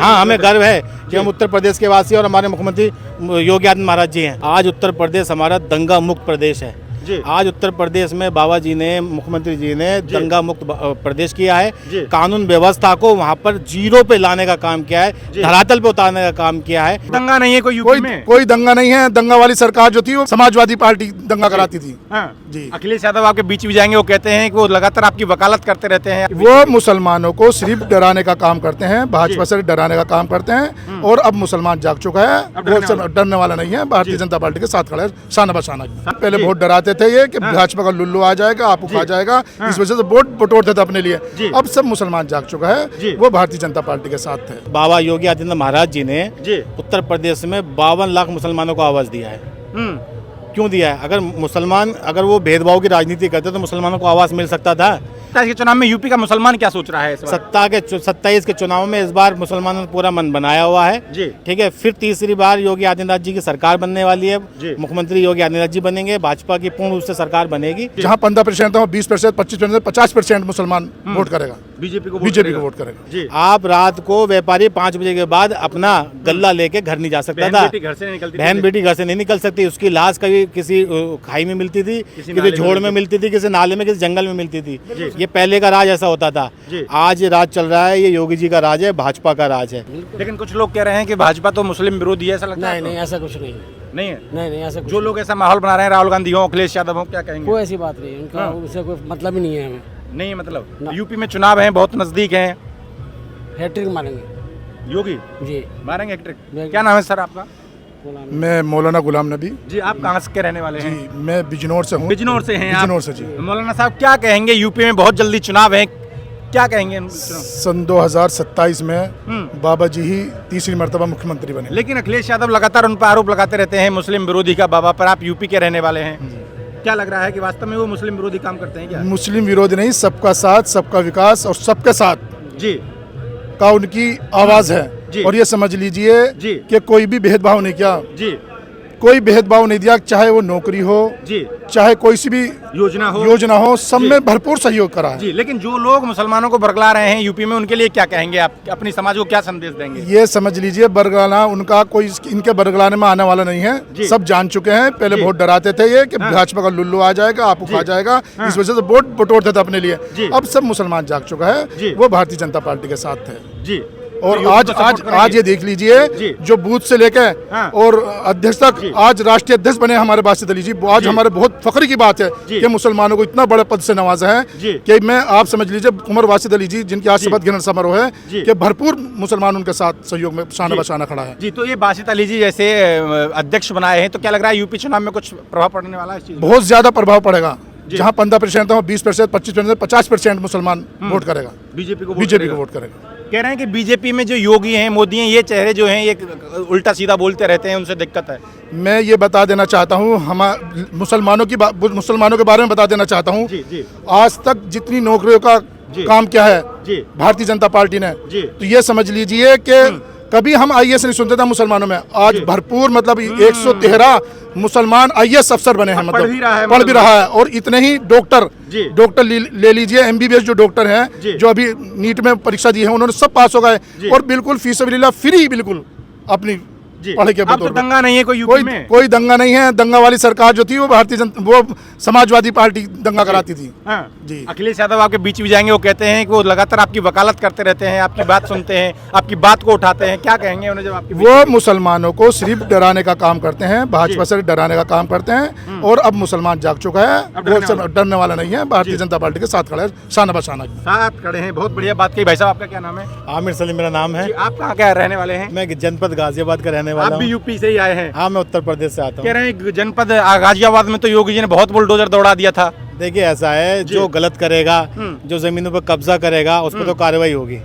हाँ, हमें गर्व है कि हम उत्तर प्रदेश के वासी और हमारे मुख्यमंत्री योगी आदित्यनाथ महाराज जी हैं। आज उत्तर प्रदेश हमारा दंगा मुक्त प्रदेश है। आज उत्तर प्रदेश में बाबा जी ने, मुख्यमंत्री जी ने दंगा मुक्त प्रदेश किया है। कानून व्यवस्था को वहाँ पर जीरो पे लाने का काम किया है, धरातल पे उतारने का काम किया है। दंगा नहीं है कोई दंगा नहीं है। दंगा वाली सरकार जो थी वो समाजवादी पार्टी दंगा कराती थी। जी, अखिलेश यादव आपके बीच भी जाएंगे, वो कहते हैं कि वो लगातार आपकी वकालत करते रहते हैं। वो मुसलमानों को सिर्फ डराने का काम करते हैं, भाजपा से डराने का काम करते हैं। और अब मुसलमान जाग चुका है, वो डरने वाला नहीं है। भारतीय जनता पार्टी के साथ खड़े शाना बशाना। पहले वोट डराते थे ये कि भाजपा का लुल्लू आ जाएगा, आपको खा जाएगा, इस वजह से वोट बटोरते थे अपने लिए। अब सब मुसलमान जाग चुका है, वो भारतीय जनता पार्टी के साथ है। बाबा योगी आदित्यनाथ महाराज जी ने उत्तर प्रदेश में 52 लाख मुसलमानों को आवाज दिया है। क्यों दिया है? अगर वो भेदभाव की राजनीति करते तो मुसलमानों को आवाज मिल सकता था। के चुनाव में यूपी का मुसलमान क्या सोच रहा है? 27 के चुनाव में इस बार मुसलमानों ने पूरा मन बनाया हुआ है। ठीक है, फिर तीसरी बार योगी आदित्यनाथ जी की सरकार बनने वाली है। मुख्यमंत्री योगी आदित्यनाथ जी बनेंगे, भाजपा की पूर्ण रूप से सरकार बनेगी। जहाँ 15% है, 20%, 25%, 50% मुसलमान वोट करेगा, बीजेपी को वोट करेगा। आप रात को व्यापारी 5 बजे के बाद अपना गल्ला लेके घर नहीं जा सकता था। बहन बेटी घर से नहीं निकल सकती। उसकी लाश कभी किसी खाई में मिलती थी, किसी झोड़ में मिलती थी, किसी नाले में, किसी जंगल में मिलती थी। ये पहले का राज ऐसा होता था। आज राज चल रहा है, ये योगी जी का राज है, भाजपा का राज है। लेकिन कुछ लोग कह रहे हैं कि भाजपा तो मुस्लिम विरोधी है, ऐसा लगता है? नहीं, ऐसा कुछ नहीं नहीं है। नहीं, ऐसा कुछ जो लोग ऐसा माहौल बना रहे हैं, राहुल गांधी हो, अखिलेश यादव हो, क्या कहेंगे? कोई ऐसी बात नहीं है, उनका उससे कोई मतलब ही नहीं है हमें। नहीं मतलब यूपी में चुनाव है, बहुत नजदीक है, हैट्रिक मारेंगे योगी जी, मारेंगे हैट्रिक। क्या नाम है सर आपका? मैं मौलाना गुलाम नबी जी। आप कहाँ के रहने वाले हैं? जी, मैं बिजनौर से हूँ। बिजनौर से हैं आप? बिजनौर से जी। मौलाना साहब क्या कहेंगे, यूपी में बहुत जल्दी चुनाव है, क्या कहेंगे? सन 2027 में बाबा जी ही तीसरी मर्तबा मुख्यमंत्री बने। लेकिन अखिलेश यादव लगातार उन पर आरोप लगाते रहते हैं मुस्लिम विरोधी का। बाबा पर आप यूपी के रहने वाले हैं, क्या लग रहा है कि वास्तव में वो मुस्लिम विरोधी काम करते हैं क्या? मुस्लिम विरोधी नहीं, सबका साथ, सबका विकास और सबके साथ जी का उनकी आवाज है। और ये समझ लीजिए कि कोई भी भेदभाव नहीं किया जी, कोई भेदभाव नहीं दिया, चाहे वो नौकरी हो जी, चाहे कोई सी भी योजना हो, सब में भरपूर सहयोग करा है जी। लेकिन जो लोग मुसलमानों को बरगला रहे हैं यूपी में, उनके लिए क्या कहेंगे आप? अपनी समाज को क्या संदेश देंगे? ये समझ लीजिए बरगलाना उनका कोई इनके बरगलाने में आने वाला नहीं है। सब जान चुके हैं। पहले वोट डराते थे ये कि भाजपा का लुल्लू आ जाएगा, आपको खा जाएगा, इस वजह से वोट बटोरते थे अपने लिए। अब सब मुसलमान जाग चुका है, वो भारतीय जनता पार्टी के साथ है जी। और आज ये देख लीजिए, जो बूथ से लेकर और अध्यक्ष तक आज राष्ट्रीय अध्यक्ष बने हमारे बासित अली जी। आज हमारे बहुत फख्र की बात है कि मुसलमानों को इतना बड़े पद से नवाजा है कि मैं, आप समझ लीजिए, उमर वासित अली जी, जिनकी आज शपथ ग्रहण समारोह है, कि भरपूर मुसलमान उनके साथ सहयोग में शाना बशाना खड़ा है जी। तो ये बासित अली जी जैसे अध्यक्ष बनाए हैं, तो क्या लग रहा है यूपी चुनाव में कुछ प्रभाव पड़ने वाला है? बहुत ज्यादा प्रभाव पड़ेगा। जहाँ 15% है, 20%, 25%, 50% मुसलमान वोट करेगा, बीजेपी को वोट करेगा। कह रहे हैं कि बीजेपी में जो योगी हैं, मोदी हैं, ये चेहरे जो हैं, ये उल्टा सीधा बोलते रहते हैं, उनसे दिक्कत है। मैं ये बता देना चाहता हूँ, हम मुसलमानों के बारे में बता देना चाहता हूँ। आज तक जितनी नौकरियों का काम किया है भारतीय जनता पार्टी ने, तो ये समझ लीजिए कि कभी हम IAS नहीं सुनते थे मुसलमानों में। आज भरपूर मतलब 113 मुसलमान IAS अफसर बने हैं, मतलब पढ़ भी रहा है। और इतने ही डॉक्टर ले लीजिए, MBBS जो डॉक्टर हैं, जो अभी नीट में परीक्षा दी है, उन्होंने सब पास हो गए। और बिल्कुल फीसबिलिल्लाह फ्री, बिल्कुल अपनी पढ़े के। अब तो दंगा नहीं है कोई दंगा नहीं है। दंगा वाली सरकार जो थी वो समाजवादी पार्टी दंगा कराती थी जी। अखिलेश यादव आपके बीच भी जाएंगे, वो कहते हैं कि वो लगातार आपकी वकालत करते रहते हैं, आपकी बात सुनते हैं, आपकी बात को उठाते हैं, क्या कहेंगे उन्हें जब आपकी? वो मुसलमानों को सिर्फ डराने का काम करते हैं, भाजपा से डराने का काम करते हैं। और अब मुसलमान जाग चुका है, वो डरने वाला नहीं है। भारतीय जनता पार्टी के साथ खड़े शाना बशाना साथ खड़े हैं। बहुत बढ़िया बात कही। भाई साहब, आपका क्या नाम है? आमिर सलीम मेरा नाम है। आप कहाँ के रहने वाले हैं? मैं जनपद गाजियाबाद का रहने वाला हूँ। यूपी से ही आए हैं? हाँ, मैं उत्तर प्रदेश से आता हूँ। कह रहे हैं जनपद गाजियाबाद में तो योगी जी ने बहुत बुलडोजर दौड़ा दिया था। देखिए, ऐसा है, जो गलत करेगा, जो जमीनों पर कब्जा करेगा, उस पर तो कार्रवाई होगी।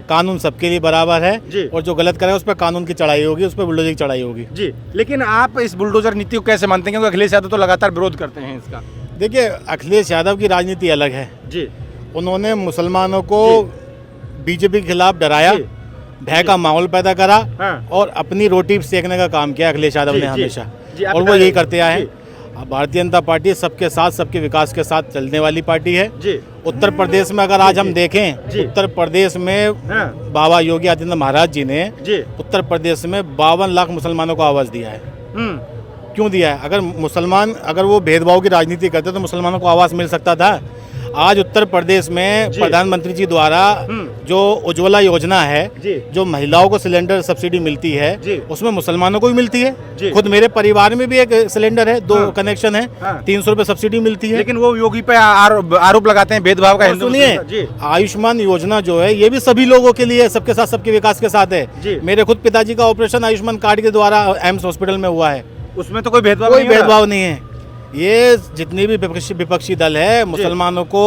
कानून सबके लिए बराबर है, और जो गलत करेगा उस पर कानून की चढ़ाई होगी, उस पर बुलडोजर की चढ़ाई होगी जी। लेकिन आप इस बुलडोजर नीति को कैसे मानते हैं? क्योंकि अखिलेश यादव तो लगातार विरोध करते हैं इसका। देखिए, अखिलेश यादव की राजनीति अलग है जी। उन्होंने मुसलमानों को बीजेपी के खिलाफ डराया, भय का माहौल पैदा करा, और अपनी रोटी सेकने का काम किया अखिलेश यादव ने हमेशा, और वो यही करते आए हैं। भारतीय जनता पार्टी सबके साथ, सबके विकास के साथ चलने वाली पार्टी है जी। उत्तर प्रदेश में अगर आज हम देखें, जी। उत्तर प्रदेश में हाँ। बाबा योगी आदित्यनाथ महाराज जी ने जी। उत्तर प्रदेश में 52 लाख मुसलमानों को आवाज़ दिया है। क्यों दिया है? अगर मुसलमान, अगर वो भेदभाव की राजनीति करते तो मुसलमानों को आवाज़ मिल सकता था। आज उत्तर प्रदेश में जी। प्रधानमंत्री जी द्वारा जो उज्ज्वला योजना है, जी। जो महिलाओं को सिलेंडर सब्सिडी मिलती जी। है, उसमें मुसलमानों को भी मिलती जी। है। खुद मेरे परिवार में भी एक सिलेंडर है, 2 कनेक्शन है, हाँ। 300 रुपये सब्सिडी मिलती है। लेकिन वो योगी पे आरोप लगाते हैं भेदभाव का। और सुनिए, जी। आयुष्मान योजना जो है ये भी सभी लोगों के लिए, सबके साथ, सबके विकास के साथ जी। है। मेरे खुद पिताजी का ऑपरेशन आयुष्मान कार्ड के द्वारा एम्स हॉस्पिटल में हुआ है। उसमें तो कोई भेदभाव कोई नहीं हो रहा? भेदभाव नहीं है। ये जितनी भी विपक्षी दल है, मुसलमानों को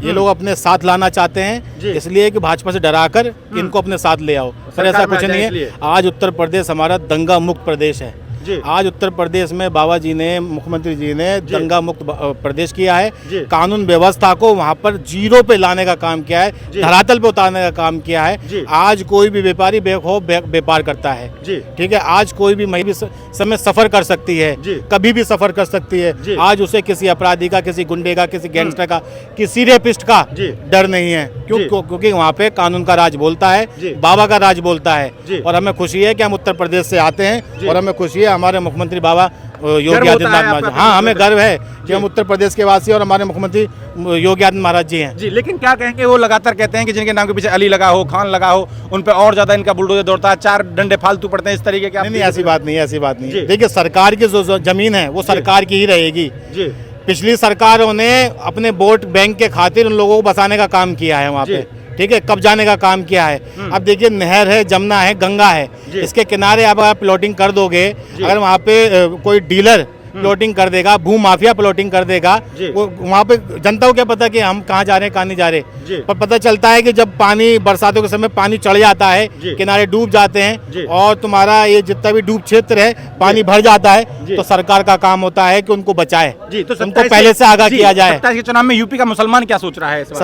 ये लोग अपने साथ लाना चाहते हैं, जी। इसलिए कि भाजपा से डराकर इनको अपने साथ ले आओ। पर ऐसा सरकार में कुछ आ जाए नहीं इसलिए। है। आज उत्तर प्रदेश हमारा दंगा मुक्त प्रदेश है। जी। आज उत्तर प्रदेश में बाबा जी ने, मुख्यमंत्री जी ने जी। दंगा मुक्त प्रदेश किया है। जी। कानून व्यवस्था को वहाँ पर जीरो पे लाने का काम किया है, जी। धरातल पे उतारने का काम किया जी। है। आज कोई भी व्यापारी बेखौफ व्यापार करता है। जी। ठीक है, आज कोई भी महिला समय सफर कर सकती है, जी। कभी भी सफर कर सकती जी। है। आज उसे किसी अपराधी का, किसी गुंडे का, किसी गैंगस्टर का, किसी रेपिस्ट का जी। डर नहीं है। जी। क्योंकि वहाँ पे कानून का राज बोलता जी। है, बाबा का राज बोलता जी। है। और हमें खुशी है कि हम उत्तर प्रदेश से आते जी। हैं, और हमें खुशी है हमारे मुख्यमंत्री बाबा योगी गर्व होता आदित्यनाथ है महाराज। आपका हाँ, हमें प्रदेश गर्व है जी। कि हम उत्तर प्रदेश के वासी और हमारे मुख्यमंत्री योगी आदित्यनाथ महाराज जी हैं। जी। लेकिन क्या कहेंगे, वो लगातार कहते हैं कि जिनके नाम के पीछे अली लगा हो, खान लगा हो, उन पे और ज्यादा इनका बुलडोजर दौड़ता है, 4 डंडे फालतू पड़ते हैं, इस तरीके के। नहीं, ऐसी बात नहीं है, ऐसी बात नहीं जी। है। देखिए, सरकार की जो जमीन है वो सरकार की ही रहेगी। जी। पिछली सरकारों ने अपने वोट बैंक के खातिर उन लोगों को बसाने का काम किया है वहाँ जी। पे, ठीक है, कब्जाने का काम किया है। अब देखिए, नहर है, जमुना है, गंगा है, जी। इसके किनारे अब आप प्लॉटिंग कर दोगे, जी। अगर वहाँ पे कोई डीलर प्लॉटिंग कर देगा, भू माफिया प्लॉटिंग कर देगा, जी। वो वहाँ पे जनता को क्या पता कि हम कहाँ जा रहे हैं, कहाँ नहीं जा जी। रहे। पर पता चलता है कि जब पानी, बरसातों के समय पानी चढ़ जाता जी। है, किनारे डूब जाते जी। हैं, और तुम्हारा ये जितना भी डूब क्षेत्र है, पानी भर जाता जी। है, तो सरकार का काम होता है कि उनको बचाए, जी। तो उनको पहले से आगाह किया जाए। 27 के चुनाव में यूपी का मुसलमान क्या सोच रहा है इस बार?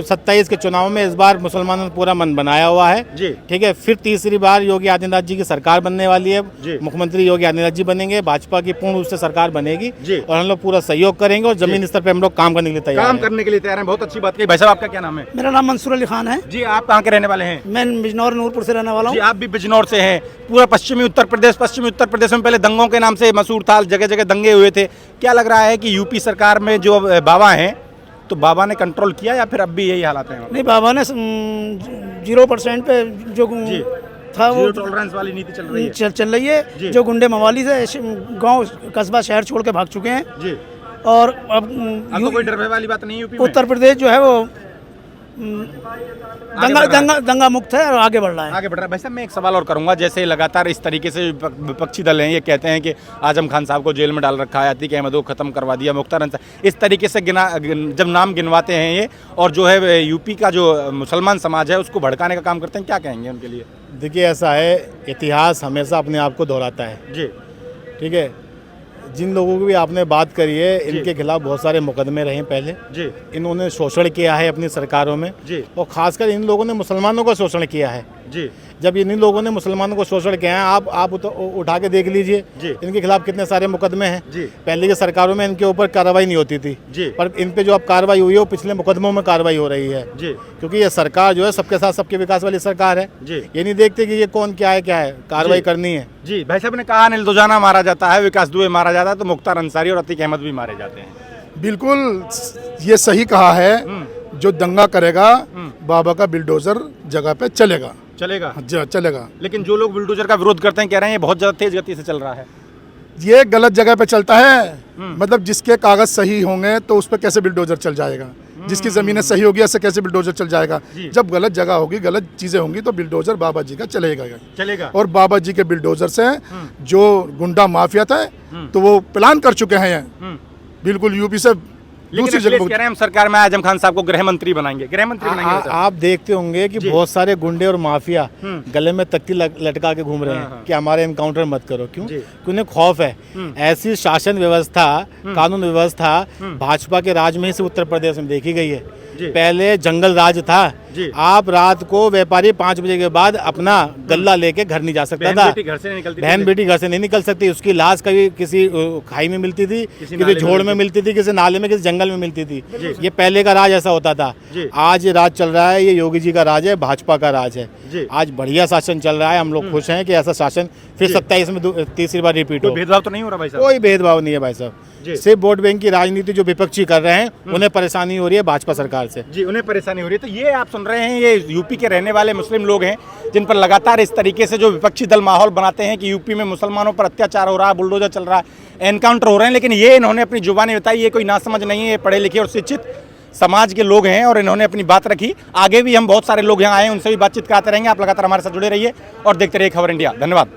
27 के चुनाव में इस बार मुसलमानों ने पूरा मन बनाया हुआ है। जी। ठीक है, फिर तीसरी बार योगी आदित्यनाथ जी की सरकार बनने वाली है। जी। मुख्यमंत्री योगी आदित्यनाथ जी बनेंगे, भाजपा की पूर्ण रूप से सरकार बनेगी, जी। और हम लोग पूरा सहयोग करेंगे, और जमीन स्तर पर हम लोग काम करने के लिए तैयार काम हैं। करने के लिए तैयार हैं। बहुत अच्छी बात कही। भाई साहब, आपका क्या नाम है? मेरा नाम मंसूर अली खान है। जी। आप कहाँ के रहने वाले हैं? मैं बिजनौर नूरपुर से रहने वाला जी। हूँ। आप भी बिजनौर से हैं। पूरा पश्चिमी उत्तर प्रदेश में पहले दंगों के नाम से मशहूर था, जगह जगह दंगे हुए थे। क्या लग रहा है कि यूपी सरकार में जो बाबा हैं, तो बाबा ने कंट्रोल किया या फिर अब भी यही हालात हैं? नहीं, बाबा ने 0% पे जो जी। था वो जीरो टॉलरेंस वाली नीति चल रही है। चल रही है। जी। जो गुंडे मवाली से गांव, कस्बा, शहर छोड़ के भाग चुके हैं, जी। और अब अब तो कोई डर भय वाली बात नहीं है यूपी में। उत्तर प्रदेश जो है वो आगे बढ़ रहा है। दंगा मुक्त है और आगे बढ़ रहा है। आगे बढ़ रहा है। भाई साहब, मैं एक सवाल और करूंगा। जैसे लगातार इस तरीके से विपक्षी दल हैं, ये कहते हैं कि आजम खान साहब को जेल में डाल रखा है, अतीक अहमद को खत्म करवा दिया, मुख्तार अंसारी, इस तरीके से जब नाम गिनवाते हैं ये, और जो है यूपी का जो मुसलमान समाज है उसको भड़काने का काम करते हैं, क्या कहेंगे उनके लिए? देखिए, ऐसा है, इतिहास हमेशा अपने आप को दोहराता है। जी। ठीक है, जिन लोगों की भी आपने बात करी है, इनके खिलाफ बहुत सारे मुकदमे रहे पहले। जी। इन्होंने शोषण किया है अपनी सरकारों में, जी। और खासकर इन लोगों ने मुसलमानों का शोषण किया है। जी। जब इन्हीं लोगों ने मुसलमानों को शोषण किया है, आप उठा के देख लीजिए, जी। इनके खिलाफ कितने सारे मुकदमे हैं। जी। पहले की सरकारों में इनके ऊपर कार्रवाई नहीं होती थी, जी। पर इन पे जो अब कार्रवाई हुई है वो पिछले मुकदमों में कार्रवाई हो रही है। जी। क्योंकि ये सरकार जो है सबके साथ सबके विकास वाली सरकार है। जी। ये नहीं देखते कि ये कौन क्या है, कार्रवाई जी। करनी है। जी। भाई साहब ने कहा, अनिल दुजाना मारा जाता है, विकास दुबे मारा जाता है, तो मुख्तार अंसारी और अतीक अहमद भी मारे जाते हैं। बिल्कुल ये सही कहा है। जो दंगा करेगा, बाबा का बिल्डोजर जगह पे चलेगा, चलेगा। लेकिन जो लोग बुलडोजर का विरोध करते हैं, कह रहे हैं ये बहुत ज्यादा तेज गति से चल रहा है। ये गलत जगह पे चलता है। मतलब जिसके कागज सही होंगे तो उस पर कैसे बिल्डोजर चल जाएगा, जिसकी ज़मीनें सही होगी ऐसे कैसे बिल्डोजर चल जाएगा। जब गलत जगह होगी, गलत चीज़ें होंगी, तो बिल्डोजर बाबा जी का चलेगा। और बाबा जी के बिल्डोजर से जो गुंडा माफिया था, तो वो प्लान कर चुके हैं। बिल्कुल यूपी से दूसरी अखिलेश जगह कह रहे हैं हम सरकार में आजम खान साहब को गृह मंत्री बनाएंगे, गृह मंत्री बनाएंगे सर। आप देखते होंगे कि बहुत सारे गुंडे और माफिया गले में तख्ती लटका के घूम रहे हैं कि हमारे एनकाउंटर मत करो। क्यों? कि उन्हें खौफ है। ऐसी शासन व्यवस्था, कानून व्यवस्था भाजपा के राज में ही सिर्फ उत्तर प्रदेश में देखी गई है। पहले जंगल राज था। आप रात को व्यापारी 5 बजे के बाद अपना गल्ला लेके घर नहीं जा सकता था। घर से नहीं निकलती, बहन बेटी घर से नहीं निकल सकती। उसकी लाश कभी किसी खाई में मिलती थी, किसी झोड़ में मिलती थी, किसी नाले में, किसी जंगल में मिलती थी। ये पहले का राज ऐसा होता था। आज ये राज चल रहा है, ये योगी जी का राज है, भाजपा का राज है। आज बढ़िया शासन चल रहा है। हम लोग खुश हैं कि ऐसा शासन फिर 27 में तीसरी बार रिपीट हो। भेदभाव तो नहीं हो रहा भाई साहब? कोई भेदभाव नहीं है भाई साहब। सिर्फ वोट बैंक की राजनीति जो विपक्षी कर रहे हैं, उन्हें परेशानी हो रही है भाजपा सरकार से। जी, उन्हें परेशानी हो रही है। तो ये आप सुन रहे हैं, ये यूपी के रहने वाले मुस्लिम लोग हैं जिन पर लगातार इस तरीके से जो विपक्षी दल माहौल बनाते हैं कि यूपी में मुसलमानों पर अत्याचार हो रहा है, बुलडोजर चल रहा है, एनकाउंटर हो रहे हैं। लेकिन ये इन्होंने अपनी जुबानी बताई, ये कोई नासमझ नहीं है, ये पढ़े लिखे और शिक्षित समाज के लोग हैं और इन्होंने अपनी बात रखी। आगे भी हम बहुत सारे लोग यहाँ आए, उनसे भी बातचीत कराते रहेंगे। आप लगातार हमारे साथ जुड़े रहिए और देखते रहिए खबर इंडिया। धन्यवाद।